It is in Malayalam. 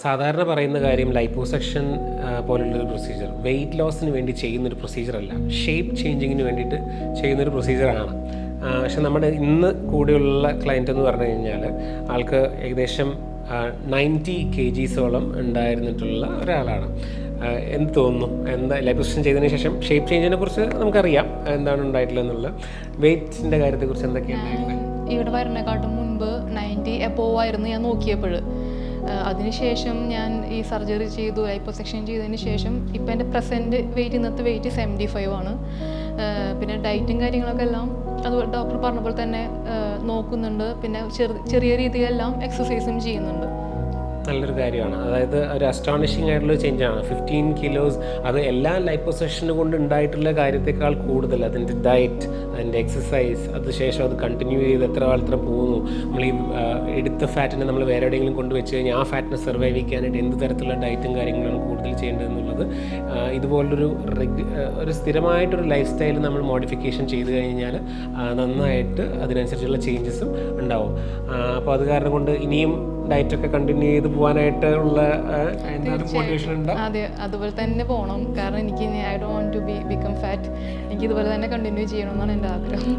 സാധാരണ പറയുന്ന കാര്യം ലൈപ്പോസെക്ഷൻ പോലുള്ളൊരു പ്രൊസീജിയർ വെയിറ്റ് ലോസിന് വേണ്ടി ചെയ്യുന്നൊരു പ്രൊസീജിയറല്ല, ഷേപ്പ് ചേഞ്ചിങ്ങിന് വേണ്ടിയിട്ട് ചെയ്യുന്നൊരു പ്രൊസീജിയറാണ്. പക്ഷെ നമ്മുടെ ഇന്ന് കൂടെയുള്ള ക്ലയൻറ്റ് എന്ന് പറഞ്ഞു കഴിഞ്ഞാൽ ആൾക്ക് ഏകദേശം 90 kgsോളം ഉണ്ടായിരുന്നിട്ടുള്ള ഒരാളാണ്. എന്ത് തോന്നുന്നു, എന്താ ലൈപ്പോസെക്ഷൻ ചെയ്തതിന് ശേഷം ഷേപ്പ് ചേഞ്ചിനെ കുറിച്ച് നമുക്കറിയാം എന്താണ് ഉണ്ടായിട്ടുള്ളത് എന്നുള്ള, വെയിറ്റിൻ്റെ കാര്യത്തെക്കുറിച്ച് എന്തൊക്കെയാണ്? ഇവിടെ വരുന്നേക്കാട്ടും മുൻപ് 90 എബോവ് ആയിരുന്നു ഞാൻ നോക്കിയപ്പോൾ. അതിനുശേഷം ഞാൻ ഈ സർജറി ചെയ്തു, ലൈപ്പോസെക്ഷൻ ചെയ്തതിന് ശേഷം ഇപ്പം എൻ്റെ പ്രസൻറ്റ് വെയിറ്റ്, ഇന്നത്തെ വെയിറ്റ് 75 ആണ്. പിന്നെ ഡയറ്റും കാര്യങ്ങളൊക്കെ എല്ലാം അതുപോലെ ഡോക്ടർ പറഞ്ഞ പോലെ തന്നെ നോക്കുന്നുണ്ട്. പിന്നെ ചെറിയ രീതിയിലെല്ലാം എക്സസൈസും ചെയ്യുന്നുണ്ട്. നല്ലൊരു കാര്യമാണ്. അതായത് ഒരു അസ്റ്റോണിഷിംഗ് ആയിട്ടുള്ള ചേഞ്ചാണ്. 15 കിലോസ്, അത് എല്ലാ ലൈപ്പോസെക്ഷൻ കൊണ്ട് ഉണ്ടായിട്ടുള്ള കാര്യത്തെക്കാൾ കൂടുതൽ അതിൻ്റെ ഡയറ്റ്, അതിൻ്റെ എക്സസൈസ്, അതിനുശേഷം അത് കണ്ടിന്യൂ ചെയ്ത് എത്ര കാലത്ര പോകുന്നു, നമ്മൾ ഈ എടുത്ത ഫാറ്റിനെ നമ്മൾ വേറെ എവിടെയെങ്കിലും കൊണ്ടുവച്ച് കഴിഞ്ഞാൽ ആ ഫാറ്റിനെ സർവൈവ് ചെയ്യാനായിട്ട് എന്ത് തരത്തിലുള്ള ഡയറ്റും കാര്യങ്ങളാണ് കൂടുതൽ ചെയ്യേണ്ടതെന്നുള്ളത്, ഇതുപോലൊരു ഒരു സ്ഥിരമായിട്ടൊരു ലൈഫ് സ്റ്റൈൽ നമ്മൾ മോഡിഫിക്കേഷൻ ചെയ്ത് കഴിഞ്ഞാൽ നന്നായിട്ട് അതിനനുസരിച്ചുള്ള ചേഞ്ചസും ഉണ്ടാവും. അപ്പോൾ അത് കാരണം കൊണ്ട് ഇനിയും ഡയറ്റൊക്കെ കണ്ടിന്യൂ ചെയ്ത് പോകാനായിട്ടുള്ള മോട്ടിവേഷൻ ഉണ്ട്. അതെ, അതുപോലെ തന്നെ പോകണം. കാരണം എനിക്ക് I don't want to become fat. എനിക്ക് ഇതുപോലെ തന്നെ കണ്ടിന്യൂ ചെയ്യണമെന്നാണ് എൻ്റെ ആഗ്രഹം.